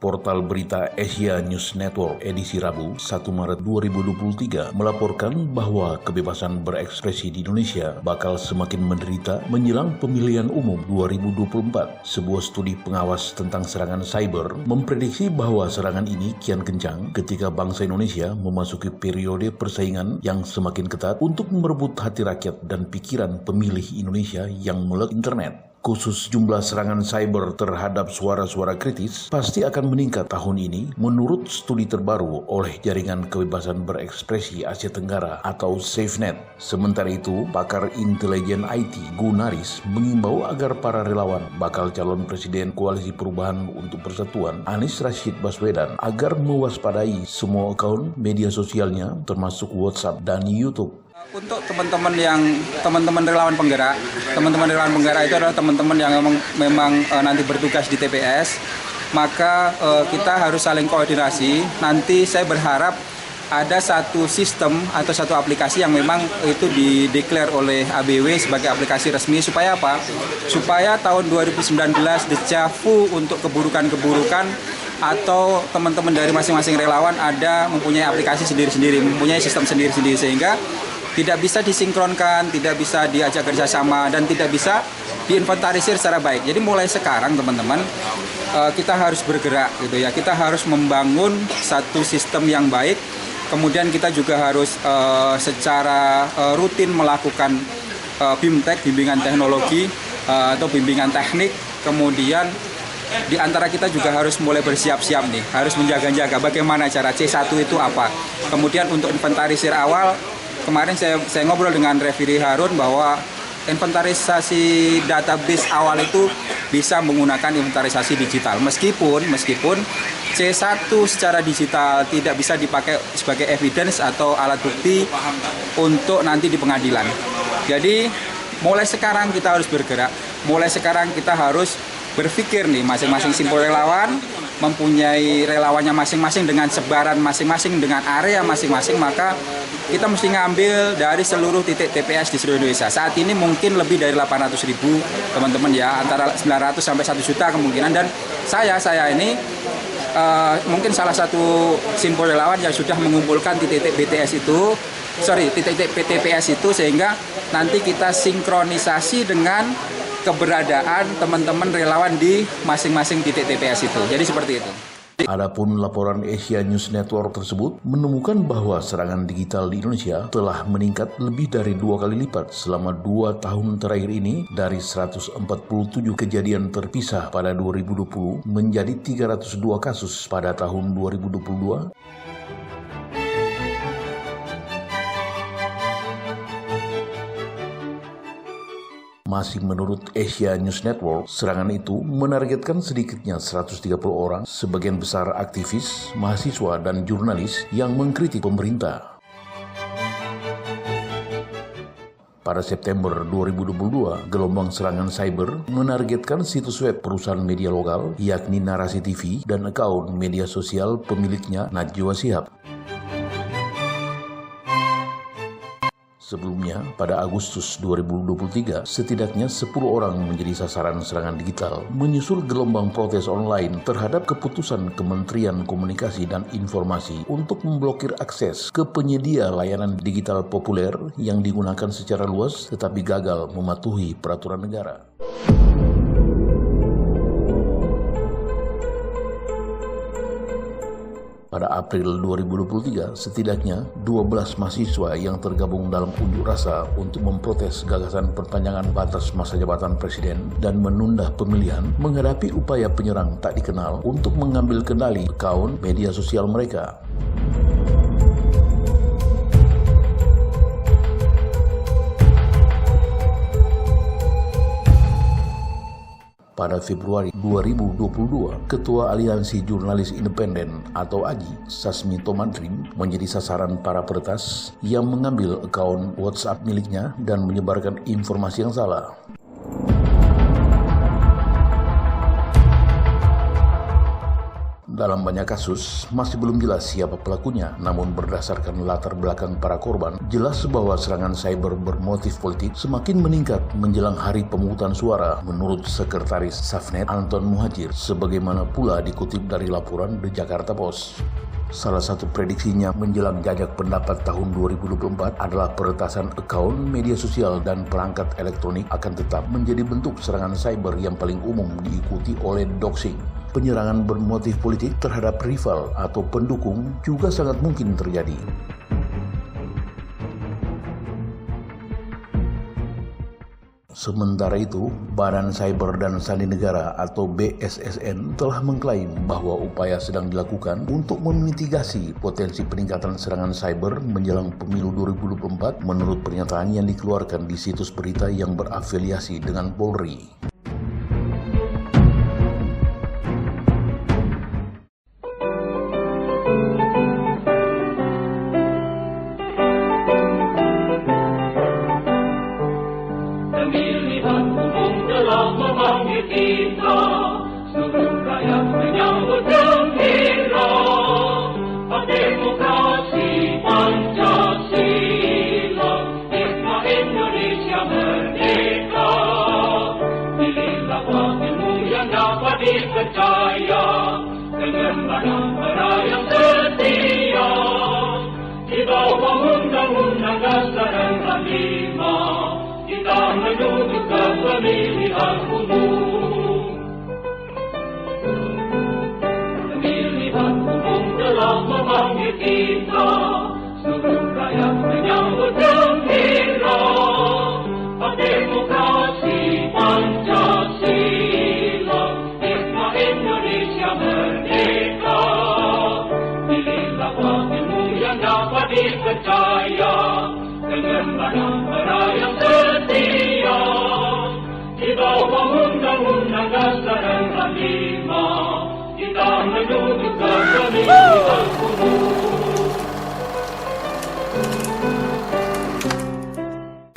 Portal berita Asia News Network edisi Rabu 1 Maret 2023 melaporkan bahwa kebebasan berekspresi di Indonesia bakal semakin menderita menjelang pemilihan umum 2024. Sebuah studi pengawas tentang serangan cyber memprediksi bahwa serangan ini kian kencang ketika bangsa Indonesia memasuki periode persaingan yang semakin ketat untuk merebut hati rakyat dan pikiran pemilih Indonesia yang melek internet. Khusus jumlah serangan cyber terhadap suara-suara kritis pasti akan meningkat tahun ini menurut studi terbaru oleh Jaringan Kebebasan Berekspresi Asia Tenggara atau SafeNet. Sementara itu, pakar intelijen IT Gunaris mengimbau agar para relawan bakal calon Presiden Koalisi Perubahan untuk Persatuan Anies Rashid Baswedan agar mewaspadai semua akun media sosialnya termasuk WhatsApp dan YouTube. Untuk teman-teman relawan penggerak itu adalah teman-teman yang memang nanti bertugas di TPS, maka kita harus saling koordinasi. Nanti saya berharap ada satu sistem atau satu aplikasi yang memang itu dideklar oleh ABW sebagai aplikasi resmi. Supaya apa? Supaya tahun 2019 dejavu untuk keburukan-keburukan atau teman-teman dari masing-masing relawan mempunyai aplikasi sendiri-sendiri, mempunyai sistem sendiri-sendiri, sehingga tidak bisa disinkronkan, tidak bisa diajak kerjasama, dan tidak bisa diinventarisir secara baik. Jadi mulai sekarang teman-teman, kita harus bergerak gitu ya. Kita harus membangun satu sistem yang baik. Kemudian kita juga harus secara rutin melakukan BIMTEK, bimbingan teknologi atau bimbingan teknik. Kemudian di antara kita juga harus mulai bersiap-siap nih, harus menjaga-jaga bagaimana cara C1 itu apa. Kemudian untuk inventarisir awal, kemarin saya ngobrol dengan Refiri Harun bahwa inventarisasi database awal itu bisa menggunakan inventarisasi digital. Meskipun C1 secara digital tidak bisa dipakai sebagai evidence atau alat bukti untuk nanti di pengadilan. Jadi mulai sekarang kita harus bergerak, mulai sekarang kita harus berpikir nih, masing-masing simpul relawan mempunyai relawannya masing-masing dengan sebaran masing-masing, dengan area masing-masing, maka kita mesti ngambil dari seluruh titik TPS di seluruh Indonesia. Saat ini mungkin lebih dari 800.000 teman-teman ya, antara 900 sampai 1 juta kemungkinan. Dan saya ini mungkin salah satu simpul relawan yang sudah mengumpulkan titik-titik titik-titik PTPS itu, sehingga nanti kita sinkronisasi dengan keberadaan teman-teman relawan di masing-masing titik TPS itu. Jadi seperti itu. Adapun laporan Asia News Network tersebut menemukan bahwa serangan digital di Indonesia telah meningkat lebih dari 2 kali lipat selama 2 tahun terakhir ini, dari 147 kejadian terpisah pada 2020 menjadi 302 kasus pada tahun 2022. Masih menurut Asia News Network, serangan itu menargetkan sedikitnya 130 orang, sebagian besar aktivis, mahasiswa, dan jurnalis yang mengkritik pemerintah. Pada September 2022, gelombang serangan cyber menargetkan situs web perusahaan media lokal, yakni Narasi TV, dan akun media sosial pemiliknya Najwa Shihab. Sebelumnya, pada Agustus 2023, setidaknya 10 orang menjadi sasaran serangan digital menyusul gelombang protes online terhadap keputusan Kementerian Komunikasi dan Informasi untuk memblokir akses ke penyedia layanan digital populer yang digunakan secara luas tetapi gagal mematuhi peraturan negara. Pada April 2023, setidaknya 12 mahasiswa yang tergabung dalam unjuk rasa untuk memprotes gagasan perpanjangan batas masa jabatan presiden dan menunda pemilihan menghadapi upaya penyerang tak dikenal untuk mengambil kendali akun media sosial mereka. Pada Februari 2022, Ketua Aliansi Jurnalis Independen atau AJI, Sasmi Tomandrim, menjadi sasaran para peretas yang mengambil akun WhatsApp miliknya dan menyebarkan informasi yang salah. Dalam banyak kasus, masih belum jelas siapa pelakunya, namun berdasarkan latar belakang para korban, jelas bahwa serangan cyber bermotif politik semakin meningkat menjelang hari pemungutan suara, menurut Sekretaris Safnet Anton Muhajir, sebagaimana pula dikutip dari laporan The Jakarta Post. Salah satu prediksinya menjelang jajak pendapat tahun 2024 adalah peretasan akun media sosial dan perangkat elektronik akan tetap menjadi bentuk serangan cyber yang paling umum diikuti oleh doxing. Penyerangan bermotif politik terhadap rival atau pendukung juga sangat mungkin terjadi. Sementara itu, Badan Cyber dan Sandi Negara atau BSSN telah mengklaim bahwa upaya sedang dilakukan untuk memitigasi potensi peningkatan serangan cyber menjelang pemilu 2024 menurut pernyataan yang dikeluarkan di situs berita yang berafiliasi dengan Polri. Pemilihan umum telah memanggil kita, seluruh rakyat menyambut gembira. Demokrasi Pancasila, hikmah Indonesia merdeka. Pilihlah wakilmu yang dapat dipercaya, dengan bara yang setia. Di bawah Undang-Undang Dasar 45, kita menuju ke pemilihan umum. Pemilihan umum telah memanggil kita, seluruh rakyat menyambut gembira. Demokrasi Pancasila, hikmah Indonesia merdeka. Pilihlah wakilmu yang dapat dipercaya, dengan bara yang setia. Di bawah Undang-Undang Dasar 45, kita menuju ke